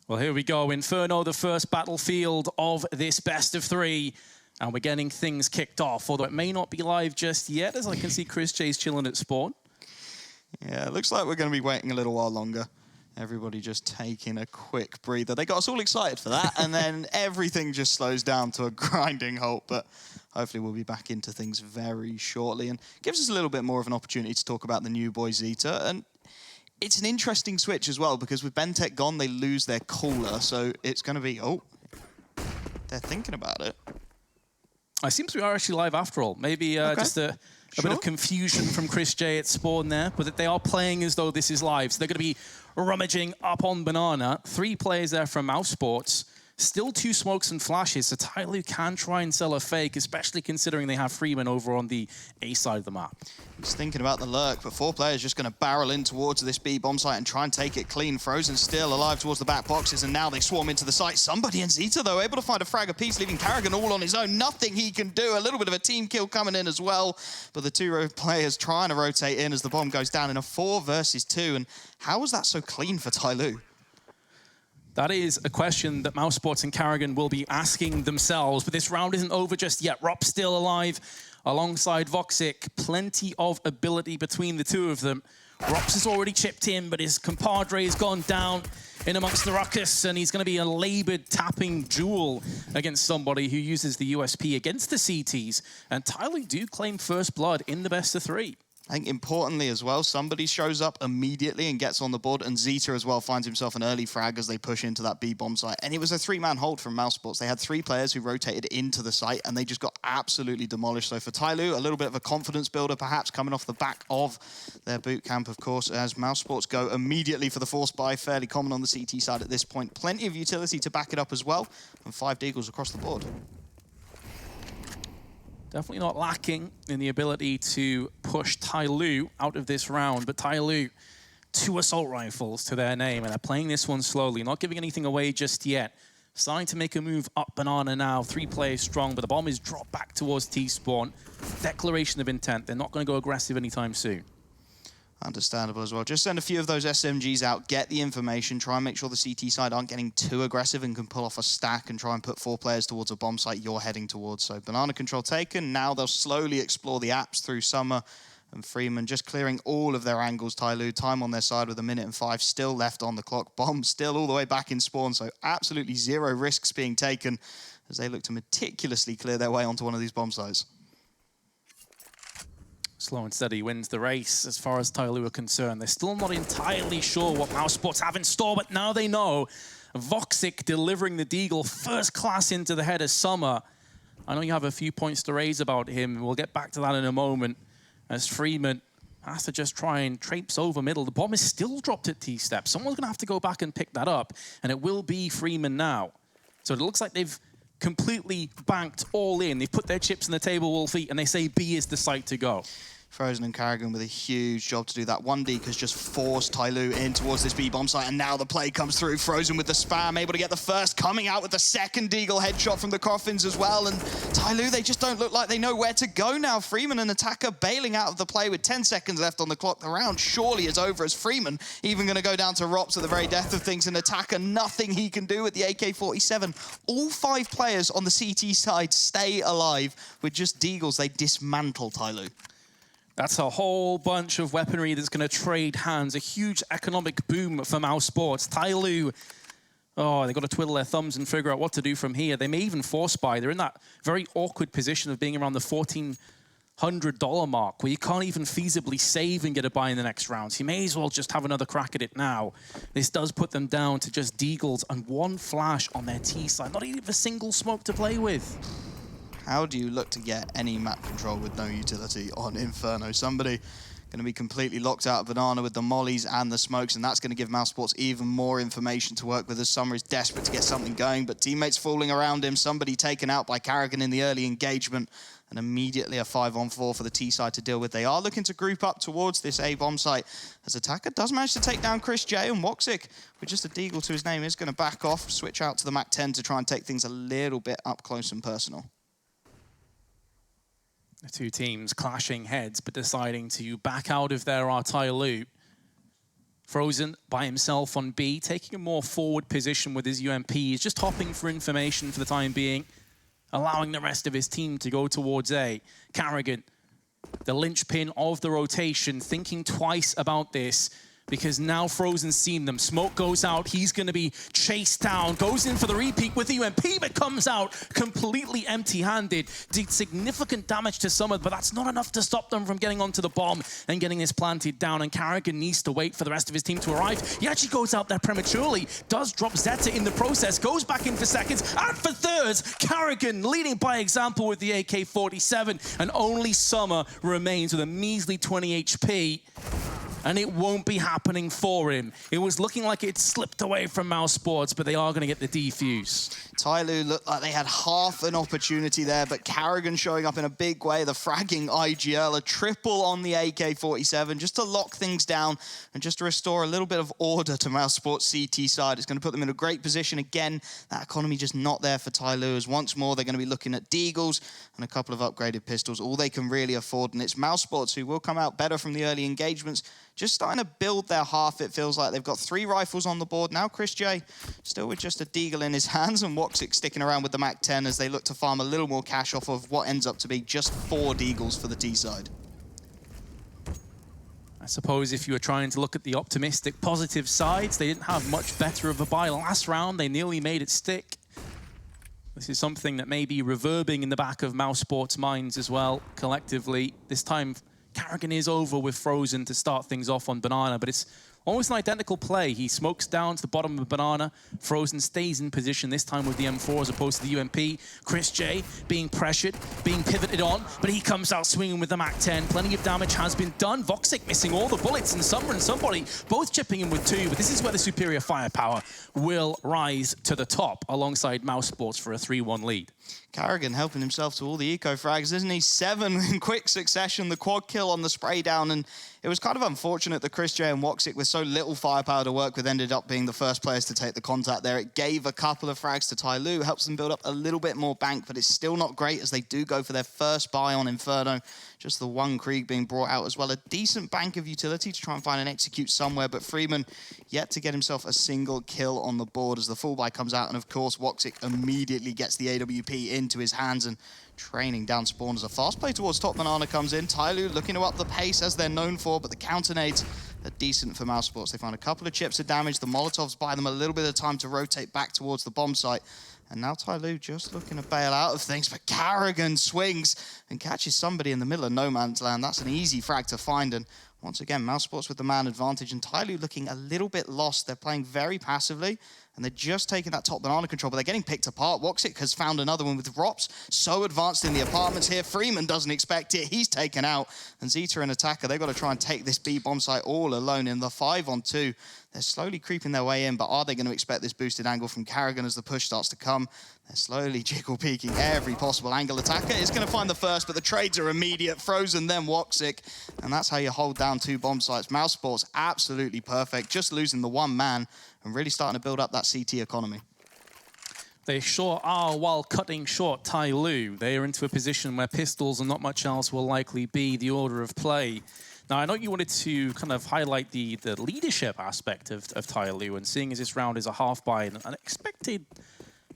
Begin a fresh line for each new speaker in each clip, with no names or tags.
Well, here we go. Inferno, the first battlefield of this best of three. And we're getting things kicked off, although it may not be live just yet, as I can see Chris J's chilling at spawn.
Yeah, it looks like we're going to be waiting a little while longer. Everybody just taking a quick breather. They got us all excited for that, and then everything just slows down to a grinding halt. But hopefully we'll be back into things very shortly, and gives us a little bit more of an opportunity to talk about the new boy Zeta. And it's an interesting switch as well, because with Bentech gone, they lose their caller. So it's going to be, oh, they're thinking about it.
It seems we are actually live after all. Maybe just a bit of confusion from Chris J at spawn there, but that they are playing as though this is live. So they're going to be rummaging up on Banana. 3 players there from mousesports. Still 2 smokes and flashes, so TYLOO can try and sell a fake, especially considering they have Freeman over on the A side of the map.
He's thinking about the lurk, but 4 players just going to barrel in towards this B bomb site and try and take it clean. Frozen still alive towards the back boxes, and now they swarm into the site. Somebody in Zeta, though, able to find a frag apiece, leaving Karrigan all on his own. Nothing he can do. A little bit of a team kill coming in as well, but the 2 players trying to rotate in as the bomb goes down in a 4 versus 2. And how was that so clean for TYLOO?
That is a question that mousesports and Karrigan will be asking themselves, but this round isn't over just yet. Rop's still alive alongside Voxic. Plenty of ability between the 2 of them. Rops has already chipped in, but his compadre has gone down in amongst the ruckus, and he's going to be a labored tapping duel against somebody who uses the USP against the CTs. And TYLOO do claim first blood in the best of 3.
I think importantly as well, somebody shows up immediately and gets on the board, and Zeta as well finds himself an early frag as they push into that B bomb site. And it was a 3-man hold from mousesports. They had 3 players who rotated into the site, and they just got absolutely demolished. So for TYLOO, a little bit of a confidence builder perhaps coming off the back of their boot camp, of course, as mousesports go immediately for the force buy, fairly common on the CT side at this point. Plenty of utility to back it up as well, and 5 deagles across the board.
Definitely not lacking in the ability to push TYLOO out of this round, but TYLOO, 2 assault rifles to their name, and they're playing this one slowly, not giving anything away just yet. Starting to make a move up Banana now, 3 players strong, but the bomb is dropped back towards T-spawn. Declaration of intent, they're not going to go aggressive anytime soon.
Understandable as well. Just send a few of those SMGs out, get the information, try and make sure the CT side aren't getting too aggressive and can pull off a stack and try and put 4 players towards a bomb site you're heading towards. So Banana control taken. Now they'll slowly explore the apps through Summer and Freeman, just clearing all of their angles. TYLOO, time on their side with 1 minute and 5 still left on the clock. Bomb still all the way back in spawn, so absolutely 0 risks being taken as they look to meticulously clear their way onto one of these bomb sites.
Slow and steady wins the race as far as TYLOO are concerned. They're still not entirely sure what mousesports have in store, but now they know. Voxic delivering the deagle first class into the head of Summer. I know you have a few points to raise about him. We'll get back to that in a moment as Freeman has to just try and traipse over middle. The bomb is still dropped at T-step. Someone's going to have to go back and pick that up, and it will be Freeman now. So it looks like they've completely banked all in. They've put their chips in the table, Wolfie, and they say B is the site to go.
Frozen and Karrigan with a huge job to do that. 1 Deke has just forced TYLOO in towards this B-bomb site, and now the play comes through. Frozen with the spam, able to get the first, coming out with the second deagle headshot from the coffins as well. And TYLOO, they just don't look like they know where to go now. Freeman, an attacker, bailing out of the play with 10 seconds left on the clock. The round surely is over as Freeman even going to go down to Rops at the very death of things. An attacker, nothing he can do with the AK-47. All 5 players on the CT side stay alive with just deagles. They dismantle TYLOO.
That's a whole bunch of weaponry that's going to trade hands. A huge economic boom for mousesports. TYLOO, oh, they've got to twiddle their thumbs and figure out what to do from here. They may even force buy. They're in that very awkward position of being around the $1,400 mark, where you can't even feasibly save and get a buy in the next round. So you may as well just have another crack at it now. This does put them down to just deagles and 1 flash on their T side. Not even a single smoke to play with.
How do you look to get any map control with no utility on Inferno? Somebody going to be completely locked out of Banana with the mollies and the smokes, and that's going to give mousesports even more information to work with as Summer is desperate to get something going, but teammates falling around him, somebody taken out by Karrigan in the early engagement, and immediately a 5-on-4 for the T side to deal with. They are looking to group up towards this A bomb site, as Attacker does manage to take down Chris J, and Voxic, with just a deagle to his name, is going to back off, switch out to the MAC-10 to try and take things a little bit up close and personal.
The 2 teams clashing heads, but deciding to back out of there are TYLOO. Frozen by himself on B, taking a more forward position with his UMP. He's just hopping for information for the time being, allowing the rest of his team to go towards A. Carrigan, the linchpin of the rotation, thinking twice about this, because now Frozen's seen them. Smoke goes out, he's going to be chased down, goes in for the repeat with the UMP, but comes out completely empty-handed. Did significant damage to Summer, but that's not enough to stop them from getting onto the bomb and getting this planted down, and Carrigan needs to wait for the rest of his team to arrive. He actually goes out there prematurely, does drop Zeta in the process, goes back in for seconds, and for thirds, Carrigan leading by example with the AK-47, and only Summer remains with a measly 20 HP. And it won't be happening for him. It was looking like it slipped away from mousesports, but they are going to get the defuse.
TYLOO looked like they had half an opportunity there, but Carrigan showing up in a big way, the fragging IGL, a triple on the AK-47, just to lock things down and just to restore a little bit of order to mousesports CT side. It's going to put them in a great position. Again, that economy just not there for TYLOO, as once more they're going to be looking at Deagles and a couple of upgraded pistols, all they can really afford, and it's mousesports who will come out better from the early engagements, just starting to build their half. It feels like they've got 3 rifles on the board. Now Chris J still with just a Deagle in his hands, and Woxic sticking around with the MAC-10 as they look to farm a little more cash off of what ends up to be just 4 Deagles for the T side.
I suppose if you were trying to look at the optimistic, positive sides, they didn't have much better of a buy last round. They nearly made it stick. This is something that may be reverbing in the back of mousesports' minds as well, collectively. This time, Carrigan is over with Frozen to start things off on Banana, but it's almost an identical play. He smokes down to the bottom of Banana. Frozen stays in position, this time with the M4 as opposed to the UMP. Chris J being pressured, being pivoted on, but he comes out swinging with the MAC-10. Plenty of damage has been done. Voxic missing all the bullets, and Summer and somebody both chipping in with 2, but this is where the superior firepower will rise to the top alongside mousesports for a 3-1 lead.
Carrigan helping himself to all the eco frags, isn't he? 7 in quick succession, the quad kill on the spray down, and it was kind of unfortunate that Chris J and Woxic, with so little firepower to work with, ended up being the first players to take the contact there. It gave a couple of frags to TYLOO, helps them build up a little bit more bank, but it's still not great as they do go for their first buy on Inferno. Just the 1 Krieg being brought out as well. A decent bank of utility to try and find and execute somewhere, but Freeman yet to get himself a single kill on the board as the full buy comes out, and of course Woxic immediately gets the AWP into his hands and training down spawn as a fast play towards top Banana comes in. TYLOO looking to up the pace as they're known for, but the counter nades are decent for mousesports. They find a couple of chips of damage. The Molotovs buy them a little bit of time to rotate back towards the bomb site. And now TYLOO just looking to bail out of things, but Carrigan swings and catches somebody in the middle of no man's land. That's an easy frag to find, and once again, mousesports with the man advantage, and TYLOO looking a little bit lost. They're playing very passively, and they're just taking that top Banana control, but they're getting picked apart. Woxic has found another one with Rops, so advanced in the apartments here. Freeman doesn't expect it. He's taken out, and Zeta and Attacker, they've got to try and take this B bomb site all alone in the 5-on-2. They're slowly creeping their way in, but are they going to expect this boosted angle from Carrigan as the push starts to come? They're slowly jiggle peeking every possible angle. Attacker is going to find the first, but the trades are immediate. Frozen, then Woxic, and that's how you hold down 2 bomb sites. mousesports absolutely perfect, just losing the 1 man and really starting to build up that CT economy.
They sure are, while cutting short TYLOO. They are into a position where pistols and not much else will likely be the order of play. Now, I know you wanted to kind of highlight the leadership aspect of TYLOO, and seeing as this round is a half buy, and I expected...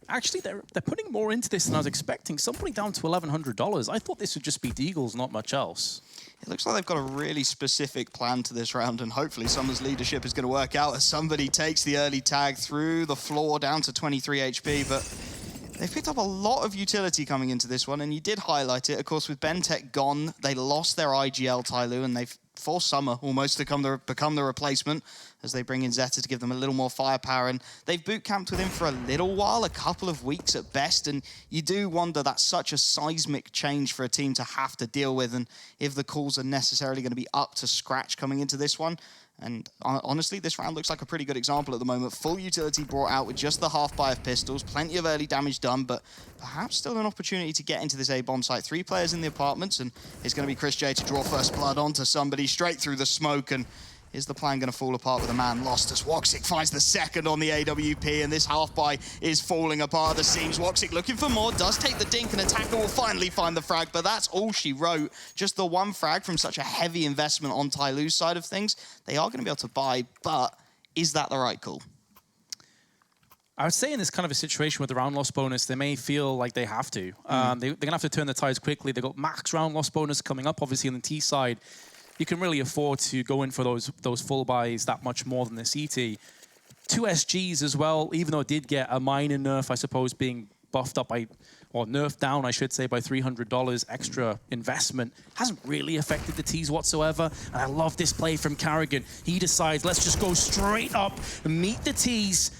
Actually, they're putting more into this than I was expecting. Somebody down to $1,100. I thought this would just be Deagles, not much else.
It looks like they've got a really specific plan to this round, and hopefully Summer's leadership is going to work out as somebody takes the early tag through the floor down to 23 HP, but they've picked up a lot of utility coming into this one, and you did highlight it. Of course, with Bentech gone, they lost their IGL TYLOO, and they've forced Summer almost to become the replacement as they bring in Zeta to give them a little more firepower. And they've boot camped with him for a little while, a couple of weeks at best, and you do wonder that's such a seismic change for a team to have to deal with, and if the calls are necessarily going to be up to scratch coming into this one. And honestly, this round looks like a pretty good example at the moment. Full utility brought out with just the half buy of pistols, plenty of early damage done, but perhaps still an opportunity to get into this A-bomb site. 3 players in the apartments, and it's going to be Chris J to draw first blood onto somebody straight through the smoke, and Is the plan going to fall apart with a man lost as Woxic finds the second on the AWP, and this half-buy is falling apart at the seams. Woxic looking for more, does take the dink, and Attacker will finally find the frag, but that's all she wrote. Just the one frag from such a heavy investment on TYLOO's side of things. They are going to be able to buy, but is that the right call?
I would say in this kind of a situation with the round loss bonus, they may feel like they have to. They're going to have to turn the tides quickly. They've got max round loss bonus coming up, obviously, on the T side. You can really afford to go in for those full buys that much more than the CT. 2 SGs as well, even though it did get a minor nerf, I suppose, being buffed up by, or nerfed down, I should say, by $300 extra investment. Hasn't really affected the Ts whatsoever. And I love this play from Carrigan. He decides, let's just go straight up and meet the Ts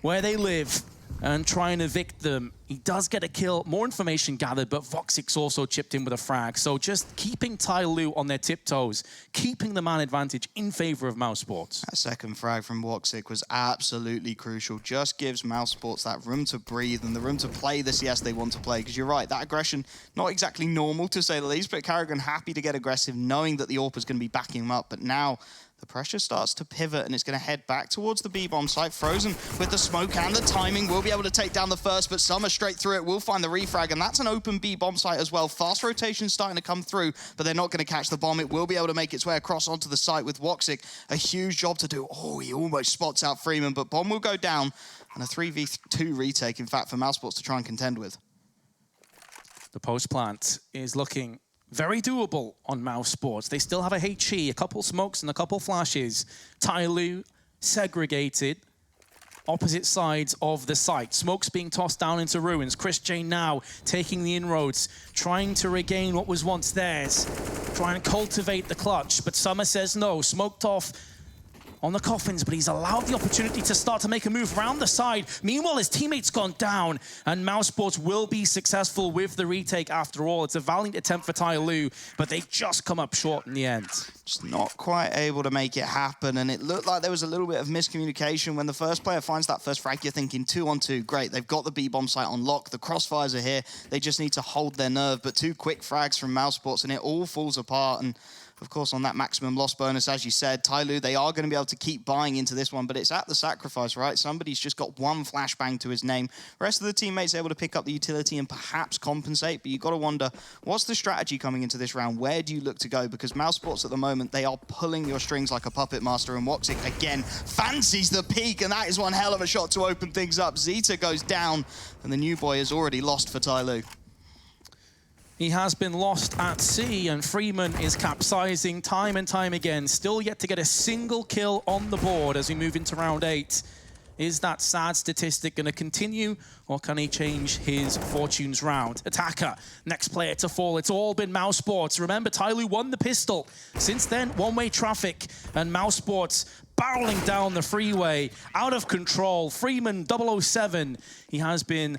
where they live and try and evict them. He does get a kill, more information gathered, but Voxic's also chipped in with a frag. So just keeping TYLOO on their tiptoes, keeping the man advantage in favor of mousesports.
That second frag from Woxic was absolutely crucial. Just gives mousesports that room to breathe and the room to play the CS they want to play. Because you're right, that aggression, not exactly normal to say the least, but Carrigan happy to get aggressive, knowing that the AWP is going to be backing him up. But now the pressure starts to pivot and it's going to head back towards the B-bomb site. Frozen with the smoke and the timing will be able to take down the first, but Summer straight through it will find the refrag, and that's an open B-bomb site as well. Fast rotation starting to come through, but they're not going to catch the bomb. It will be able to make its way across onto the site with Woxic. A huge job to do. Oh, he almost spots out Freeman, but bomb will go down, and a 3v2 retake, in fact, for mousesports to try and contend with.
The post plant is looking very doable on mousesports. They still have a HE, a couple smokes and a couple flashes. TYLOO segregated, opposite sides of the site. Smokes being tossed down into ruins. Chris J now taking the inroads, trying to regain what was once theirs. Trying to cultivate the clutch, but Summer says no. Smoked off on the coffins, but he's allowed the opportunity to start to make a move around the side. Meanwhile, his teammate's gone down, and mousesports will be successful with the retake after all. It's a valiant attempt for TYLOO, but they just come up short in the end.
Just not quite able to make it happen, and it looked like there was a little bit of miscommunication. When the first player finds that first frag, you're thinking 2-on-2, great, they've got the B-bomb site on lock, the crossfires are here, they just need to hold their nerve, but 2 quick frags from mousesports, and it all falls apart. And of course, on that maximum loss bonus, as you said, TYLOO, they are going to be able to keep buying into this one, but it's at the sacrifice, right? Somebody's just got one flashbang to his name. The rest of the teammates able to pick up the utility and perhaps compensate, but you've got to wonder, what's the strategy coming into this round? Where do you look to go? Because mousesports at the moment, they are pulling your strings like a puppet master, and Woxic, again, fancies the peak, and that is one hell of a shot to open things up. Zeta goes down, and the new boy is already lost for TYLOO.
He has been lost at sea, and Freeman is capsizing time and time again. Still yet to get a single kill on the board as we move into round 8. Is that sad statistic going to continue, or can he change his fortunes round? Attacker, next player to fall. It's all been mousesports. Remember, TYLOO won the pistol. Since then, one-way traffic, and mousesports barreling down the freeway, out of control. Freeman 007, he has been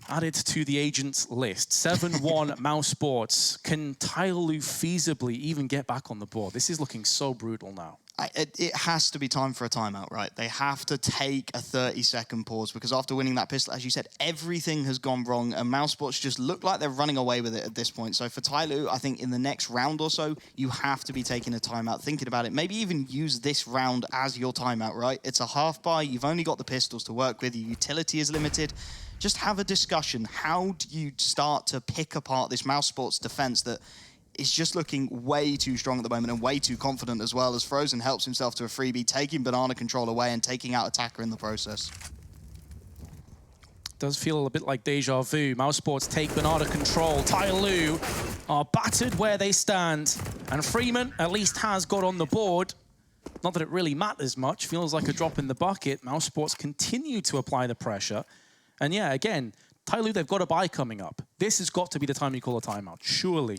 added to the agent's list. 7-1 mousesports. Can TYLOO feasibly even get back on the board? This is looking so brutal now.
It has to be time for a timeout, right? They have to take a 30-second pause, because after winning that pistol, as you said, everything has gone wrong, and mousesports just look like they're running away with it at this point. So for TYLOO, I think in the next round or so, you have to be taking a timeout, thinking about it. Maybe even use this round as your timeout, right? It's a half buy. You've only got the pistols to work with. Your utility is limited. Just have a discussion. How do you start to pick apart this mousesports defense that is just looking way too strong at the moment and way too confident as well, as Frozen helps himself to a freebie, taking banana control away and taking out Attacker in the process.
Does feel a bit like deja vu. Mousesports take banana control. TYLOO are battered where they stand, and Freeman at least has got on the board. Not that it really matters much. Feels like a drop in the bucket. Mousesports continue to apply the pressure. And yeah, again, TYLOO, they've got a bye coming up. This has got to be the time you call a timeout, surely.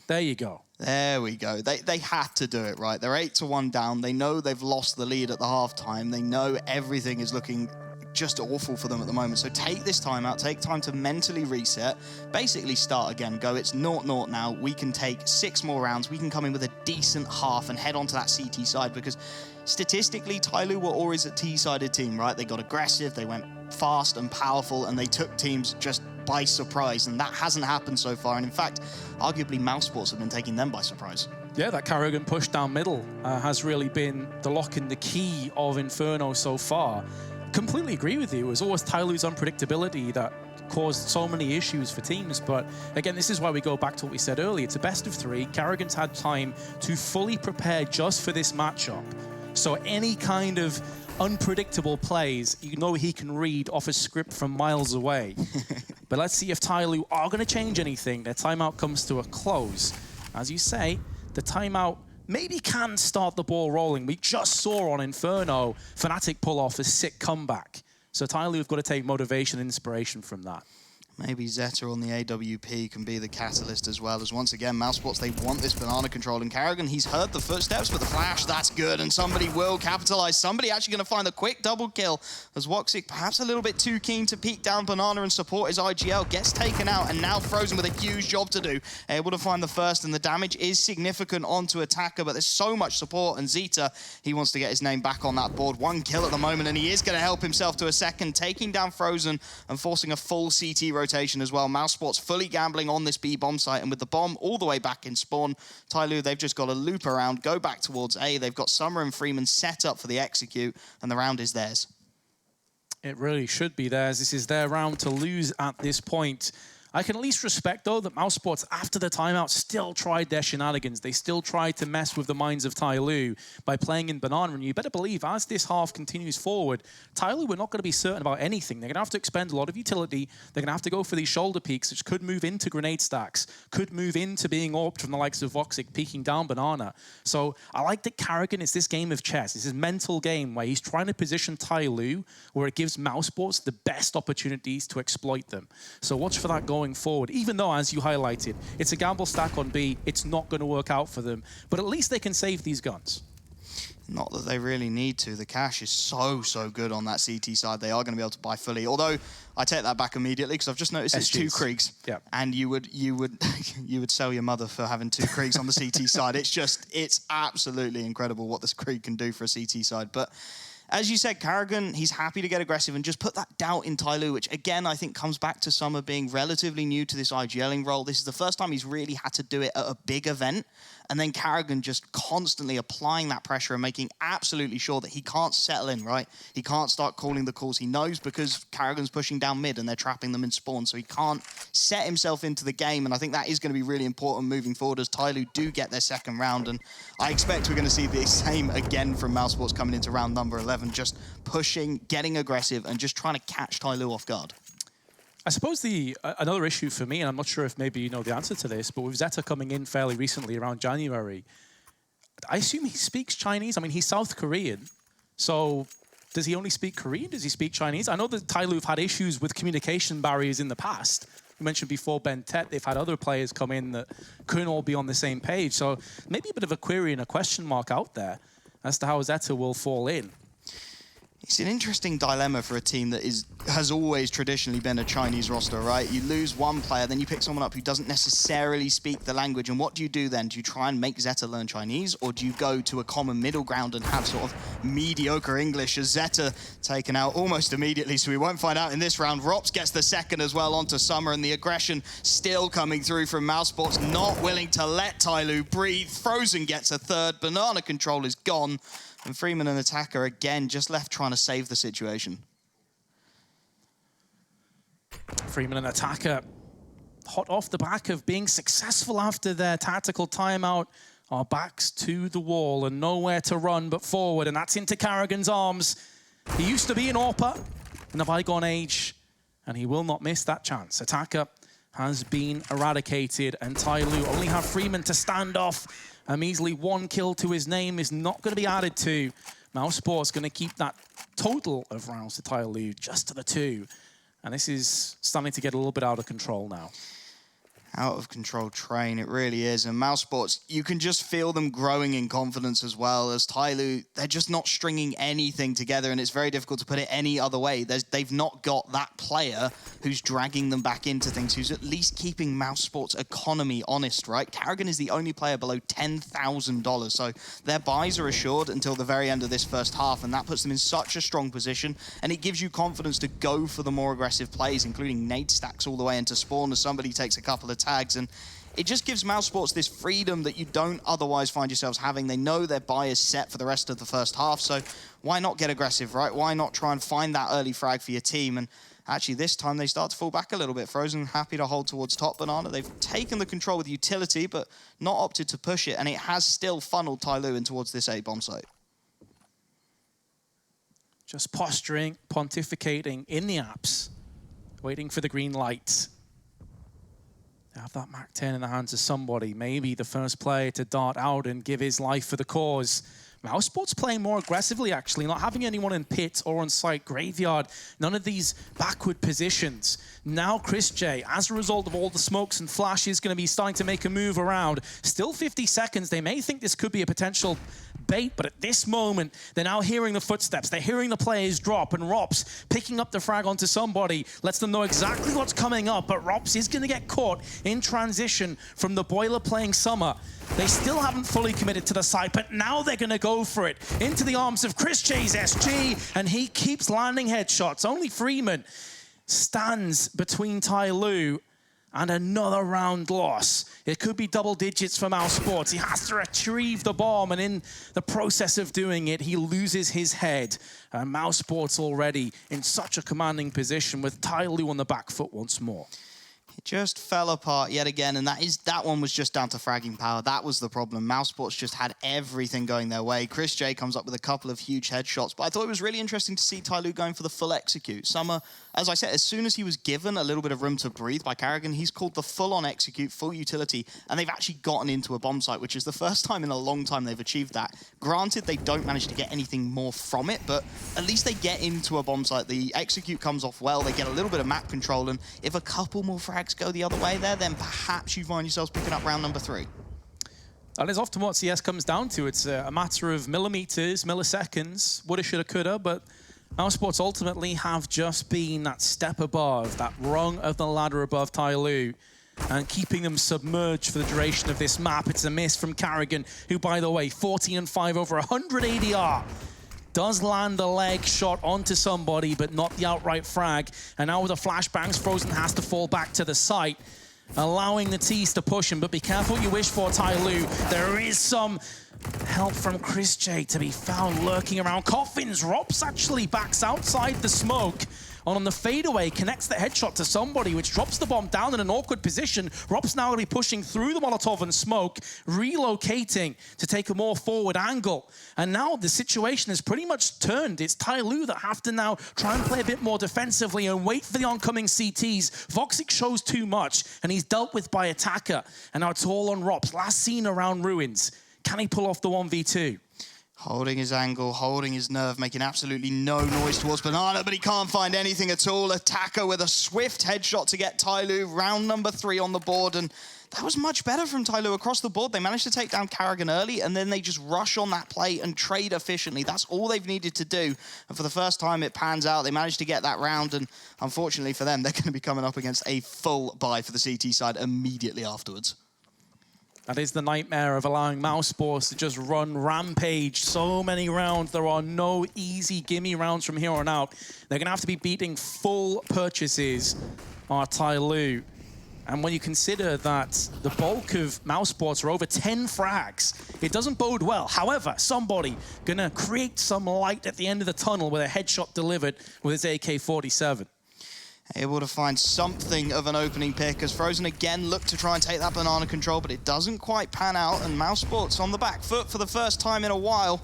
There you go.
There we go. They had to do it, right? They're 8-1 down. They know they've lost the lead at the halftime. They know everything is looking just awful for them at the moment. So take this time out, take time to mentally reset, basically start again, go, it's 0-0 now. We can take 6 more rounds. We can come in with a decent half and head onto that CT side, because statistically, TYLOO were always a T-sided team, right? They got aggressive, they went fast and powerful, and they took teams just by surprise, and that hasn't happened so far. And in fact, arguably, mousesports have been taking them by surprise.
Yeah, that Karrigan push down middle has really been the lock and the key of Inferno so far. Completely agree with you. It was always TYLOO's unpredictability that caused so many issues for teams. But again, this is why we go back to what we said earlier. It's a best of 3. Karrigan's had time to fully prepare just for this matchup. So any kind of unpredictable plays, you know he can read off a script from miles away. But let's see if TYLOO are going to change anything. Their timeout comes to a close. As you say, the timeout maybe can start the ball rolling. We just saw on Inferno, Fnatic pull off a sick comeback. So TYLOO have got to take motivation and inspiration from that.
Maybe Zeta on the AWP can be the catalyst as well, as once again, mousesports, they want this banana control. And Karrigan, he's heard the footsteps, but the flash, that's good. And somebody will capitalize. Somebody actually going to find a quick double kill, as Woxic, perhaps a little bit too keen to peek down banana and support his IGL, gets taken out, and now Frozen with a huge job to do. Able to find the first, and the damage is significant onto Attacker, but there's so much support. And Zeta, he wants to get his name back on that board. 1 kill at the moment, and he is going to help himself to a second, taking down Frozen and forcing a full CT rotation as well. mousesports fully gambling on this B bomb site, and with the bomb all the way back in spawn, TYLOO, they've just got to loop around, go back towards A. They've got Summer and Freeman set up for the execute, and the round is theirs.
It really should be theirs. This is their round to lose at this point. I can at least respect, though, that mousesports, after the timeout, still tried their shenanigans. They still tried to mess with the minds of TYLOO by playing in banana. And you better believe, as this half continues forward, TYLOO were not going to be certain about anything. They're going to have to expend a lot of utility. They're going to have to go for these shoulder peaks, which could move into grenade stacks, could move into being orbed from the likes of Woxic, peeking down banana. So I like that Karrigan, it's this game of chess. It's his mental game where he's trying to position TYLOO where it gives mousesports the best opportunities to exploit them. So watch for that going forward, even though, as you highlighted, it's a gamble stack on B, it's not going to work out for them, but at least they can save these guns.
Not that they really need to. The cash is so good on that CT side. They are going to be able to buy fully, although I take that back immediately because I've just noticed it's 2 Kriegs.
Yeah.
And you would sell your mother for having 2 Kriegs on the CT side. It's absolutely incredible what this Krieg can do for a CT side. But as you said, Karrigan, he's happy to get aggressive and just put that doubt in TYLOO, which again, I think comes back to Summer being relatively new to this IGLing role. This is the first time he's really had to do it at a big event. And then Karrigan just constantly applying that pressure and making absolutely sure that he can't settle in, right? He can't start calling the calls. He knows because Karrigan's pushing down mid and they're trapping them in spawn, so he can't set himself into the game. And I think that is going to be really important moving forward as TYLOO do get their second round. And I expect we're going to see the same again from mousesports coming into round number 11, just pushing, getting aggressive, and just trying to catch TYLOO off guard.
I suppose another issue for me, and I'm not sure if maybe you know the answer to this, but with Zeta coming in fairly recently around January, I assume he speaks Chinese. I mean, he's South Korean, so does he only speak Korean? Does he speak Chinese? I know that TYLOO have had issues with communication barriers in the past. You mentioned before Ben Tet, they've had other players come in that couldn't all be on the same page. So maybe a bit of a query and a question mark out there as to how Zeta will fall in.
It's an interesting dilemma for a team that has always traditionally been a Chinese roster, right? You lose one player, then you pick someone up who doesn't necessarily speak the language, and what do you do then? Do you try and make Zeta learn Chinese, or do you go to a common middle ground and have sort of mediocre English? As Zeta taken out almost immediately, so we won't find out in this round. Rops gets the second as well onto Summer, and the aggression still coming through from mousesports, not willing to let TYLOO breathe. Frozen gets a third, banana control is gone. And Freeman and Attacker, again, just left trying to save the situation.
Freeman and Attacker, hot off the back of being successful after their tactical timeout, our backs to the wall and nowhere to run but forward, and that's into Karrigan's arms. He used to be an AWPer in a bygone age, and he will not miss that chance. Attacker has been eradicated, and TYLOO only have Freeman to stand off. A measly 1 kill to his name is not going to be added to. mousesports going to keep that total of rounds to TYLOO just to the 2. And this is starting to get a little bit out of control now.
Out of control train, it really is. And mousesports, you can just feel them growing in confidence as well. As TYLOO, they're just not stringing anything together, and it's very difficult to put it any other way. They've not got that player who's dragging them back into things, who's at least keeping mousesports' economy honest, right? Karrigan is the only player below $10,000, so their buys are assured until the very end of this first half, and that puts them in such a strong position, and it gives you confidence to go for the more aggressive plays, including nade stacks all the way into spawn as somebody takes a couple of tags. And it just gives mousesports this freedom that you don't otherwise find yourselves having. They know their buy is set for the rest of the first half, so why not get aggressive, right? Why not try and find that early frag for your team? And actually, this time they start to fall back a little bit. Frozen happy to hold towards top. Banana, they've taken the control with utility, but not opted to push it, and it has still funneled TYLOO in towards this A bomb site.
Just posturing, pontificating in the apps, waiting for the green light. They have that MAC-10 in the hands of somebody, maybe the first player to dart out and give his life for the cause. mousesports playing more aggressively, actually, not having anyone in pit or on site graveyard. None of these backward positions. Now Chris J, as a result of all the smokes and flashes, going to be starting to make a move around. Still 50 seconds. They may think this could be a potential bait, but at this moment, they're now hearing the footsteps. They're hearing the players drop, and Rops picking up the frag onto somebody lets them know exactly what's coming up, but Rops is going to get caught in transition from the Boiler playing Summer. They still haven't fully committed to the site, but now they're going to go for it. Into the arms of Chris J's SG, and he keeps landing headshots. Only Freeman stands between TYLOO and another round loss. It could be double digits for mousesports. He has to retrieve the bomb, and in the process of doing it, he loses his head. mousesports already in such a commanding position with TYLOO on the back foot once more.
It just fell apart yet again, and that one was just down to fragging power. That was the problem. mousesports just had everything going their way. Chris J comes up with a couple of huge headshots, but I thought it was really interesting to see TYLOO going for the full execute. Summer, as I said, as soon as he was given a little bit of room to breathe by Karrigan, he's called the full-on execute, full utility, and they've actually gotten into a bomb site, which is the first time in a long time they've achieved that. Granted, they don't manage to get anything more from it, but at least they get into a bomb site. The execute comes off well, they get a little bit of map control, and if a couple more frags go the other way there, then perhaps you find yourselves picking up round number 3.
That is often what CS comes down to. It's a matter of millimeters, milliseconds, woulda, shoulda, coulda, but mousesports ultimately have just been that step above, that rung of the ladder above TYLOO, and keeping them submerged for the duration of this map. It's a miss from Karrigan, who, by the way, 14-5 over 100 ADR. Does land the leg shot onto somebody, but not the outright frag. And now with the flashbangs, Frozen has to fall back to the site, allowing the T's to push him. But be careful what you wish for, TYLOO. There is some help from Chris J to be found lurking around. Coffins, Rops actually backs outside the smoke. On the fadeaway, connects the headshot to somebody, which drops the bomb down in an awkward position. Rops now going to be pushing through the Molotov and smoke, relocating to take a more forward angle. And now the situation is pretty much turned. It's TYLOO that have to now try and play a bit more defensively and wait for the oncoming CTs. Voxic shows too much, and he's dealt with by Attacker. And now it's all on Rops. Last seen around Ruins. Can he pull off the 1v2?
Holding his angle, holding his nerve, making absolutely no noise towards Banana, but he can't find anything at all. Attacker with a swift headshot to get TYLOO, round number 3 on the board, and that was much better from TYLOO across the board. They managed to take down Karrigan early, and then they just rush on that play and trade efficiently. That's all they've needed to do, and for the first time it pans out. They managed to get that round, and unfortunately for them, they're going to be coming up against a full buy for the CT side immediately afterwards.
That is the nightmare of allowing mousesports to just run rampage so many rounds. There are no easy gimme rounds from here on out. They're going to have to be beating full purchases on TYLOO. And when you consider that the bulk of mousesports are over 10 frags, it doesn't bode well. However, somebody going to create some light at the end of the tunnel with a headshot delivered with his AK-47.
Able to find something of an opening pick as Frozen again look to try and take that banana control, but it doesn't quite pan out, and mousesports on the back foot for the first time in a while.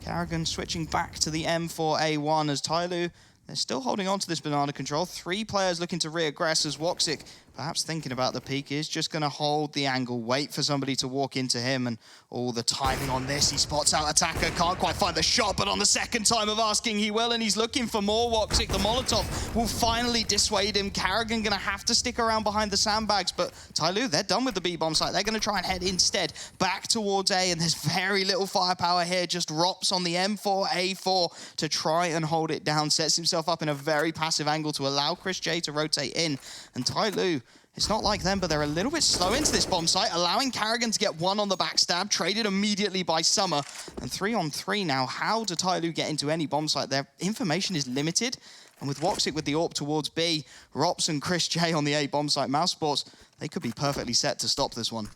Karrigan switching back to the M4A1 as TYLOO, they're still holding on to this banana control. 3 players looking to re-aggress as Woxic, perhaps thinking about the peak, is just going to hold the angle, wait for somebody to walk into him, and all the timing on this. He spots out Attacker, can't quite find the shot, but on the second time of asking, he will, and he's looking for more. Woxic, the Molotov, will finally dissuade him. Karrigan going to have to stick around behind the sandbags, but TYLOO, they're done with the B-bomb site. They're going to try and head instead back towards A, and there's very little firepower here. Just Rops on the M4A4 to try and hold it down. Sets himself up in a very passive angle to allow Chris J to rotate in, and TYLOO, it's not like them, but they're a little bit slow into this bomb site, allowing Karrigan to get 1 on the backstab, traded immediately by Summer. And 3 on 3 now. How do TYLOO get into any bomb site? Their information is limited, And with Woxic with the AWP towards B, Rops and Chris J on the A bomb site, mousesports, they could be perfectly set to stop this one.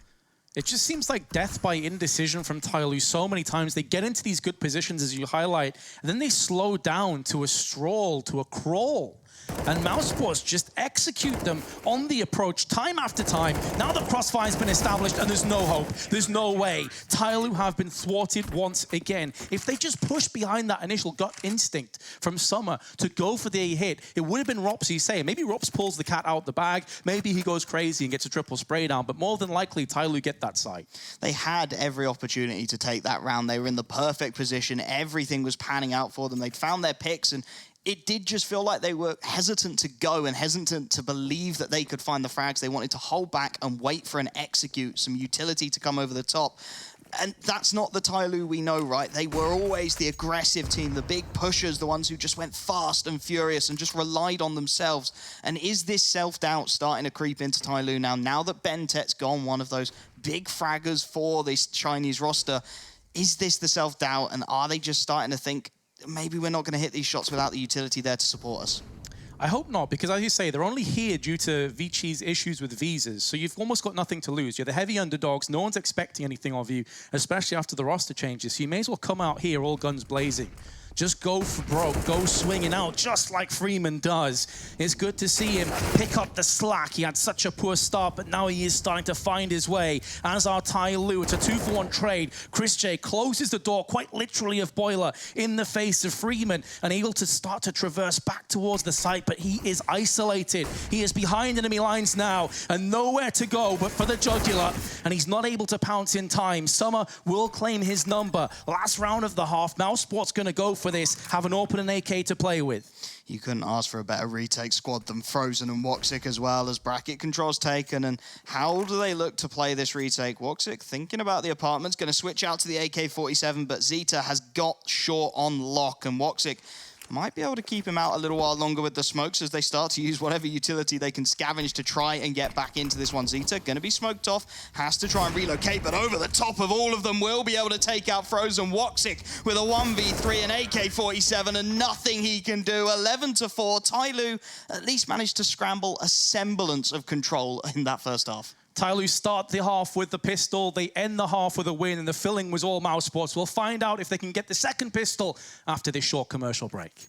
It just seems like death by indecision from TYLOO so many times. They get into these good positions, as you highlight, and then they slow down to a stroll, to a crawl. And mousesports just execute them on the approach time after time. Now the crossfire's been established and there's no hope. There's no way. TYLOO have been thwarted once again. If they just push behind that initial gut instinct from Summer to go for the hit, it would have been Rops, you say. Maybe Rops pulls the cat out the bag. Maybe he goes crazy and gets a triple spray down. But more than likely, TYLOO get that site.
They had every opportunity to take that round. They were in the perfect position. Everything was panning out for them. They'd found their picks, and it did just feel like they were hesitant to go and hesitant to believe that they could find the frags. They wanted to hold back and wait for an execute, some utility to come over the top. And that's not the TYLOO we know, right? They were always the aggressive team, the big pushers, the ones who just went fast and furious and just relied on themselves. And is this self-doubt starting to creep into TYLOO now that Bentet's gone, one of those big fraggers for this Chinese roster? Is this the self-doubt, and are they just starting to think, maybe we're not going to hit these shots without the utility there to support us?
I hope not, because as you say, they're only here due to Vici's issues with visas, so you've almost got nothing to lose. You're the heavy underdogs, no one's expecting anything of you, especially after the roster changes, so you may as well come out here all guns blazing. Just go for broke, go swinging out, just like Freeman does. It's good to see him pick up the slack. He had such a poor start, but now he is starting to find his way. As our TYLOO, it's a 2-for-1 trade. Chris J closes the door, quite literally, of Boiler in the face of Freeman, and able to start to traverse back towards the site, but he is isolated. He is behind enemy lines now, and nowhere to go but for the jugular, and he's not able to pounce in time. Summer will claim his number. Last round of the half, mousesports gonna go for this, have an open AK to play with.
You couldn't ask for a better retake squad than Frozen and Woxic, as well as bracket controls taken. And how do they look to play this retake? Woxic thinking about the apartments, going to switch out to the AK-47, but Zeta has got Short on lock, and Woxic might be able to keep him out a little while longer with the smokes as they start to use whatever utility they can scavenge to try and get back into this one. Zeta going to be smoked off, has to try and relocate, but over the top of all of them will be able to take out Frozen. Woxic with a 1v3 and AK-47 and nothing he can do. 11-4. TYLOO at least managed to scramble a semblance of control in that first half.
TYLOO start the half with the pistol, they end the half with a win, and the filling was all mousesports. We'll find out if they can get the second pistol after this short commercial break.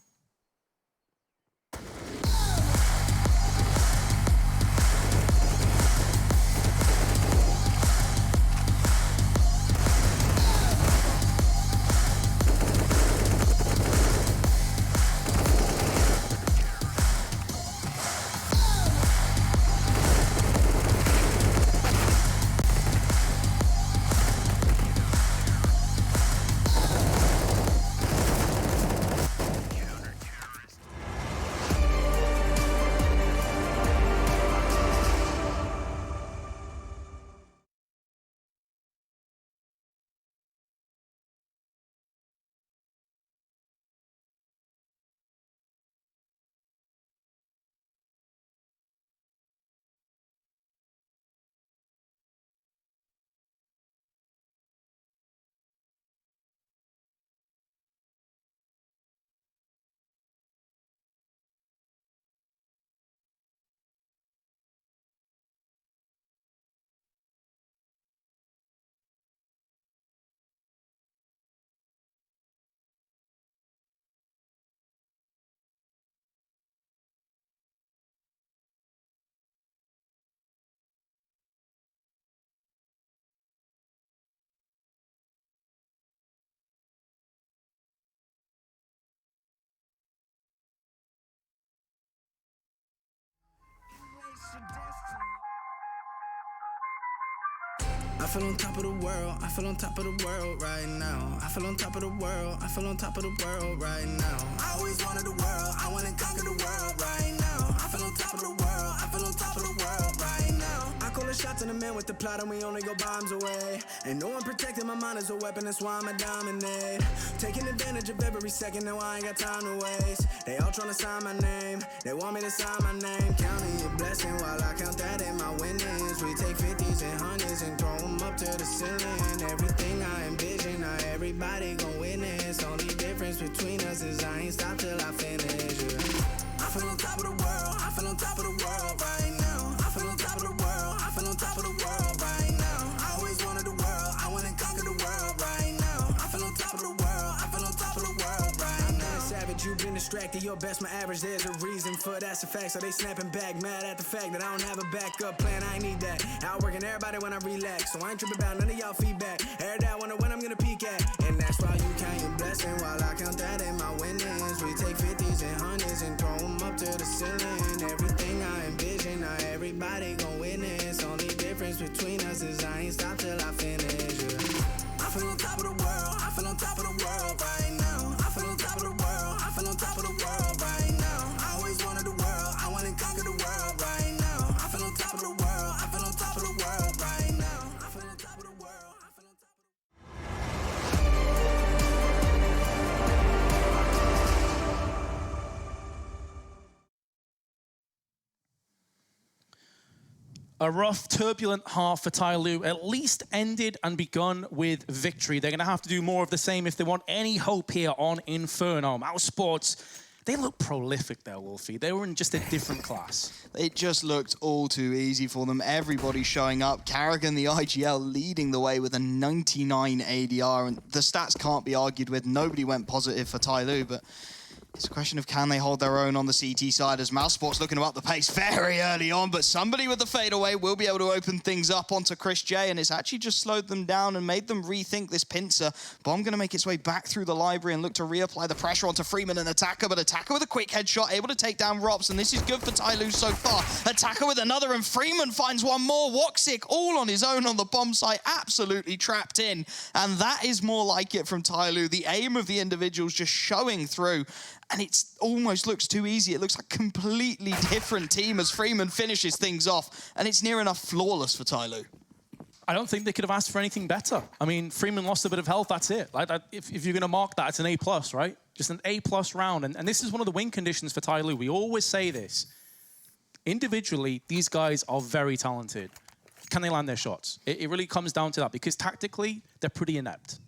I feel on top of the world, I feel on top of the world right now. I feel on top of the world, I feel on top of the world right now. I always wanted the world, I wanna conquer the world right now. I feel on top of the world, I feel on top of the world right now. I call the shots in the man with the plot and we only go bombs away. Ain't no one protecting my mind as a weapon, that's why I'm a dominate. Taking advantage of every second, now I ain't got time to waste. They all tryna sign my name, they want me to sign my name. Counting your blessing while I count that in my winnings. We take 50s and 100s and throw them up to the ceiling. Everything I envision, not everybody gon' witness. Only difference between us is I ain't stopped till I finish. Yeah. distracted, your best my average. There's a reason for that's a fact. So they snapping back, mad at the fact that I don't have a backup plan. I ain't need that. Outworking everybody when I relax, so I ain't tripping about none of y'all feedback. Every day I wonder when I'm gonna peak at, and that's why you count your blessing while I count that in my winnings. We take 50s and 100s and throw them up to the ceiling. Everything I envision, now everybody gon' witness. Only difference between us is I ain't stop till I finish. Yeah. I feel on top of the world. I feel on top of the world right now. I feel on top of the world. I feel on top of the world right now. I always wanted the world. I want to conquer the world right now. I feel on top of the world. I feel on top of the world right now. I feel on top of the world. I feel on top of the
A rough, turbulent half for TYLOO at least ended and begun with victory. They're going to have to do more of the same if they want any hope here on Inferno. mousesports, they look prolific there, Wolfie. They were in just a different class.
It just looked all too easy for them. Everybody showing up. Karrigan, the IGL, leading the way with a 99 ADR. And the stats can't be argued with. Nobody went positive for TYLOO, but it's a question of can they hold their own on the CT side as mousesports looking to up the pace very early on, but somebody with the fadeaway will be able to open things up onto Chris J, and it's actually just slowed them down and made them rethink this pincer. Bomb going to make its way back through the library and look to reapply the pressure onto Freeman and Attacker, but Attacker with a quick headshot, able to take down Rops, and this is good for TYLOO so far. Attacker with another, and Freeman finds one more. Woxic all on his own on the bomb site, absolutely trapped in, and that is more like it from TYLOO. The aim of the individuals just showing through. And it almost looks too easy. It looks like a completely different team as Freeman finishes things off. And it's near enough flawless for TYLOO.
I don't think they could have asked for anything better. I mean, Freeman lost a bit of health, that's it. Like, if you're going to mark that, it's an A+, right? Just an A+ round. And this is one of the win conditions for TYLOO. We always say this. Individually, these guys are very talented. Can they land their shots? It really comes down to that because tactically, they're pretty inept.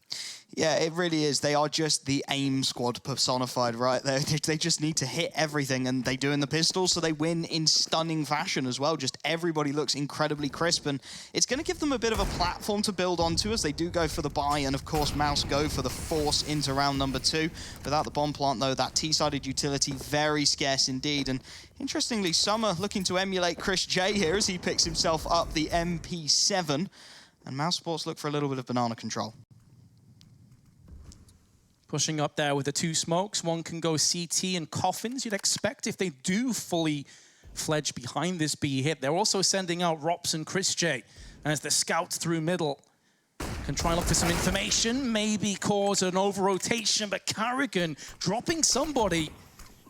Yeah, it really is. They are just the AIM squad personified, right? They just need to hit everything, and they do in the pistols, so they win in stunning fashion as well. Just everybody looks incredibly crisp, and it's going to give them a bit of a platform to build onto as they do go for the buy, and of course, Mouse go for the force into round number 2. Without the bomb plant, though, that T-sided utility, very scarce indeed. And interestingly, Summer looking to emulate Chris J here as he picks himself up the MP7, and mousesports look for a little bit of banana control.
Pushing up there with the 2 smokes. One can go CT and coffins. You'd expect if they do fully fledge behind this B hit. They're also sending out Rops and Chris J. And as the scouts through middle can try and look for some information, maybe cause an over-rotation, but Karrigan dropping somebody.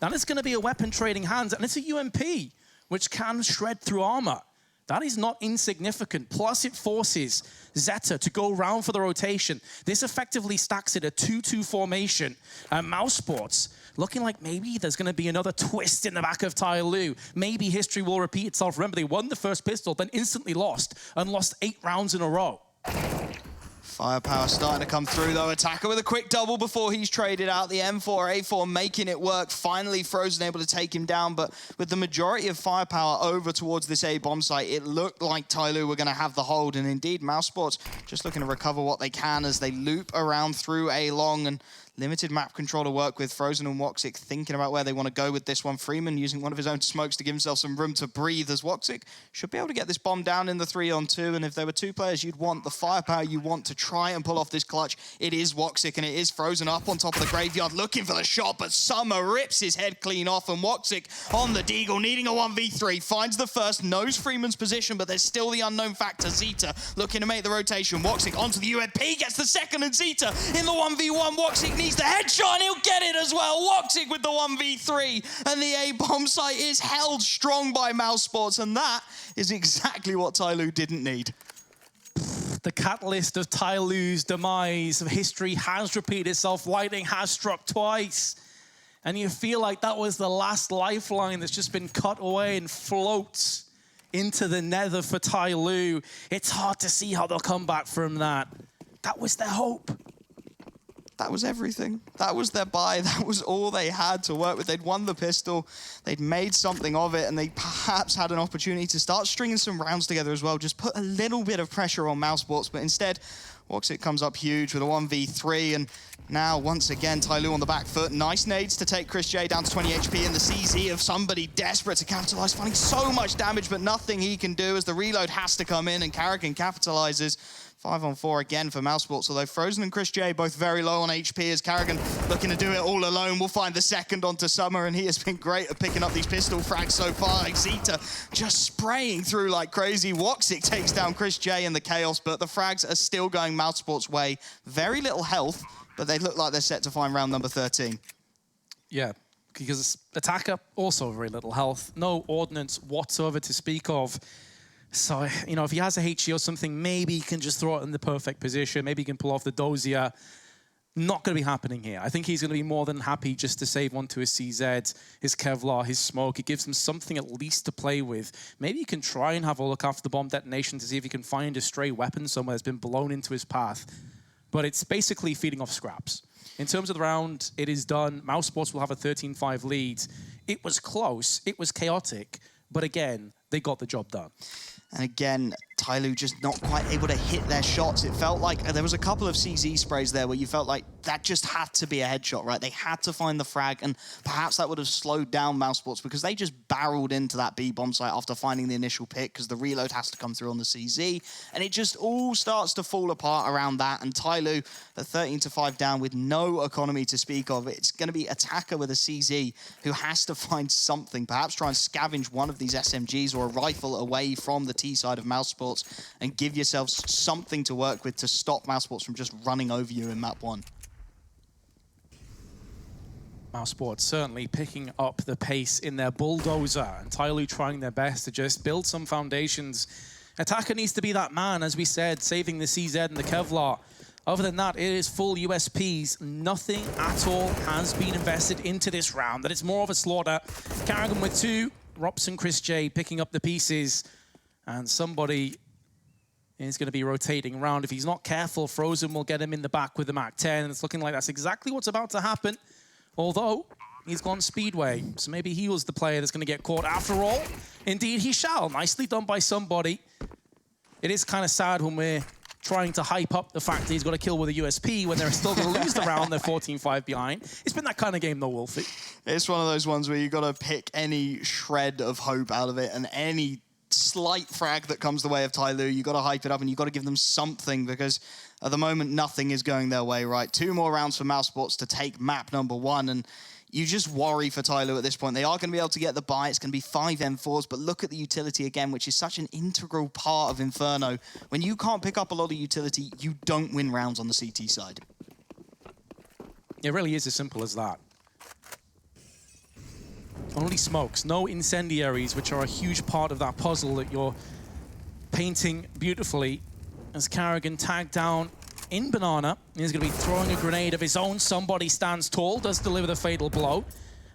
That is going to be a weapon trading hands, and it's a UMP, which can shred through armor. That is not insignificant. Plus, it forces Zeta to go round for the rotation. This effectively stacks it a 2-2 formation. mousesports looking like maybe there's going to be another twist in the back of TYLOO. Maybe history will repeat itself. Remember, they won the first pistol, then instantly lost, and lost 8 rounds in a row.
Firepower starting to come through, though. Attacker with a quick double before he's traded out. The M4A4 making it work. Finally, Frozen able to take him down, but with the majority of firepower over towards this A bomb site, it looked like TYLOO were going to have the hold, and indeed, mousesports just looking to recover what they can as they loop around through A long, and limited map control to work with. Frozen and Woxic thinking about where they want to go with this one. Freeman using one of his own smokes to give himself some room to breathe as Woxic should be able to get this bomb down in the 3-on-2. And if there were 2 players you'd want, the firepower you want to try and pull off this clutch, it is Woxic, and it is Frozen up on top of the graveyard looking for the shot, but Summer rips his head clean off, and Woxic on the deagle needing a 1v3, finds the first, knows Freeman's position, but there's still the unknown factor. Zeta looking to make the rotation. Woxic onto the UMP, gets the second, and Zeta in the 1v1. Woxic needs the headshot, and he'll get it as well. Woxic with the 1v3, and the A bomb site is held strong by mousesports, and that is exactly what TYLOO didn't need.
The catalyst of TYLOO's demise of history has repeated itself. Lightning has struck twice, and you feel like that was the last lifeline that's just been cut away and floats into the nether for TYLOO. It's hard to see how they'll come back from that. That was their hope.
that was everything. That was their buy. That was all they had to work with. They'd won the pistol. They'd made something of it, and they perhaps had an opportunity to start stringing some rounds together as well. Just put a little bit of pressure on mousesports, but instead, Woxic comes up huge with a 1v3, and now, once again, TYLOO on the back foot. Nice nades to take Chris J down to 20 HP, and the CZ of somebody desperate to capitalize, finding so much damage, but nothing he can do as the reload has to come in, and Karrigan capitalizes. 5-on-4 again for mousesports, although Frozen and Chris J both very low on HP as Karrigan looking to do it all alone. We'll find the second onto Summer, and he has been great at picking up these pistol frags so far. Zeta just spraying through like crazy. Woxic takes down Chris J in the chaos, but the frags are still going mousesports' way. Very little health, but they look like they're set to find round number 13.
Yeah, because Attacker also very little health. No ordnance whatsoever to speak of. So, you know, if he has a HE or something, maybe he can just throw it in the perfect position. Maybe he can pull off the dozier. Not going to be happening here. I think he's going to be more than happy just to save one to his CZ, his Kevlar, his smoke. It gives him something at least to play with. Maybe he can try and have a look after the bomb detonation to see if he can find a stray weapon somewhere that's been blown into his path. But it's basically feeding off scraps. In terms of the round, it is done. mousesports will have a 13-5 lead. It was close. It was chaotic. But again, they got the job done.
And again, TYLOO just not quite able to hit their shots. It felt like there was a couple of CZ sprays there where you felt like that just had to be a headshot, right? They had to find the frag, and perhaps that would have slowed down mousesports because they just barreled into that B bomb site after finding the initial pick because the reload has to come through on the CZ, and it just all starts to fall apart around that, and TYLOO at 13-5 down with no economy to speak of. It's going to be Attacker with a CZ who has to find something, perhaps try and scavenge one of these SMGs or a rifle away from the T side of mousesports and give yourselves something to work with to stop mousesports from just running over you in map 1.
mousesports certainly picking up the pace in their bulldozer, and TYLOO trying their best to just build some foundations. Attacker needs to be that man, as we said, saving the CZ and the Kevlar. Other than that, it is full USPs. Nothing at all has been invested into this round. That it's more of a slaughter. Karrigan with 2, Rops and Chris J picking up the pieces. And somebody is going to be rotating around. If he's not careful, Frozen will get him in the back with the MAC-10. And it's looking like that's exactly what's about to happen. Although, he's gone Speedway. So maybe he was the player that's going to get caught after all. Indeed, he shall. Nicely done by somebody. It is kind of sad when we're trying to hype up the fact that he's got a kill with a USP when they're still going to lose the round. They're 14-5 behind. It's been that kind of game, though, Wolfie.
It's one of those ones where you've got to pick any shred of hope out of it, and any slight frag that comes the way of TYLOO, you've got to hype it up and you've got to give them something, because at the moment nothing is going their way, right? 2 more rounds for mousesports to take map number 1, and you just worry for TYLOO at this point. They are going to be able to get the buy. It's going to be 5 M4s, but look at the utility again, which is such an integral part of Inferno. When you can't pick up a lot of utility, you don't win rounds on the CT side.
It really is as simple as that. Only smokes, no incendiaries, which are a huge part of that puzzle that you're painting beautifully. As Karrigan tagged down in Banana, he's going to be throwing a grenade of his own. Somebody stands tall, does deliver the fatal blow,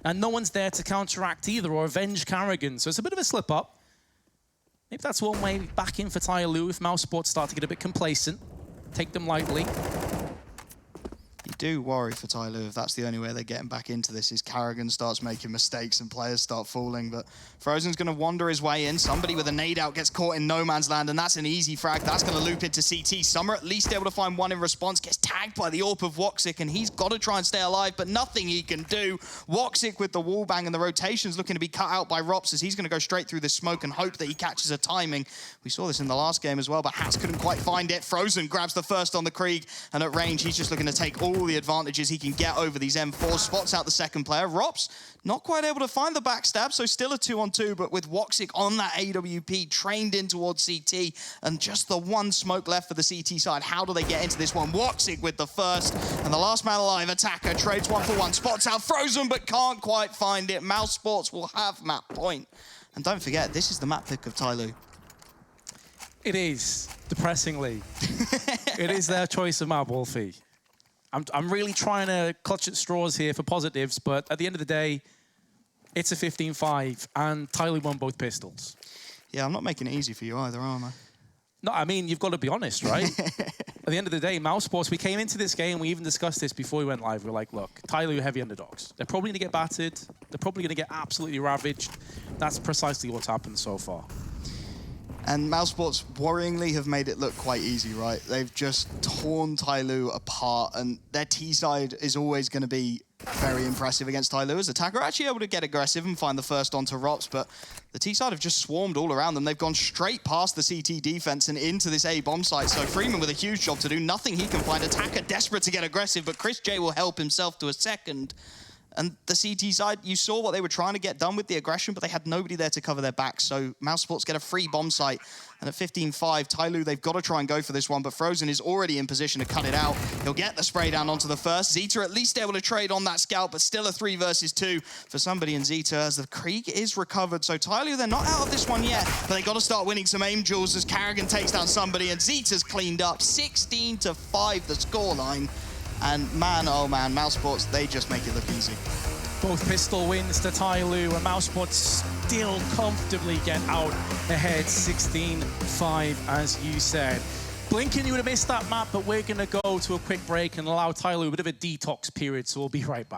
and no one's there to counteract either or avenge Karrigan. So it's a bit of a slip-up. Maybe that's one way back in for TYLOO if mousesports start to get a bit complacent. Take them lightly.
You do worry for TYLOO if that's the only way they're getting back into this, is Karrigan starts making mistakes and players start falling. But Frozen's going to wander his way in. Somebody with a nade out gets caught in no man's land, and that's an easy frag. That's going to loop into CT. Summer at least able to find one in response. Gets tagged by the AWP of Woxic, and he's got to try and stay alive, but nothing he can do. Woxic with the wall bang, and the rotation's looking to be cut out by Rops as he's going to go straight through the smoke and hope that he catches a timing. We saw this in the last game as well, but Hats couldn't quite find it. Frozen grabs the first on the Krieg, and at range, he's just looking to take all the advantages he can get over these M4s. Spots out the second player. Rops not quite able to find the backstab, so still a 2-on-2, but with Woxic on that AWP, trained in towards CT, and just the one smoke left for the CT side. How do they get into this one? Woxic with the first, and the last man alive, Attacker, trades 1-for-1, spots out Frozen, but can't quite find it. mousesports will have map point. And don't forget, this is the map pick of TYLOO.
It is, depressingly. It is their choice of map, Wolfie. I'm really trying to clutch at straws here for positives, but at the end of the day, it's a 15-5, and TYLOO won both pistols.
Yeah, I'm not making it easy for you either, am I?
No, I mean, you've got to be honest, right? At the end of the day, mousesports, we came into this game, we even discussed this before we went live. We're like, look, TYLOO heavy underdogs. They're probably going to get battered. They're probably going to get absolutely ravaged. That's precisely what's happened so far.
And mousesports, worryingly, have made it look quite easy, right? They've just torn TYLOO apart, and their T side is always going to be very impressive against TYLOO. As attacker, actually able to get aggressive and find the first onto Rops, but the T side have just swarmed all around them. They've gone straight past the CT defense and into this A bomb site. So Freeman with a huge job to do. Nothing he can find. Attacker desperate to get aggressive, but Chris J will help himself to a second. And the CT side, you saw what they were trying to get done with the aggression, but they had nobody there to cover their backs. So mousesports get a free bomb site. And at 15-5, TYLOO, they've got to try and go for this one, but Frozen is already in position to cut it out. He'll get the spray down onto the first. Zeta at least able to trade on that scout, but still a 3 versus 2 for somebody in Zeta as the Krieg is recovered. So TYLOO, they're not out of this one yet, but they got to start winning some aim duels as Carrigan takes down somebody, and Zeta's cleaned up. 16-5 the scoreline. And man, oh man, mousesports, they just make it look easy.
Both pistol wins to TYLOO, and mousesports still comfortably get out ahead 16-5, as you said. Blinking, you would have missed that map, but we're going to go to a quick break and allow TYLOO a bit of a detox period, so we'll be right back.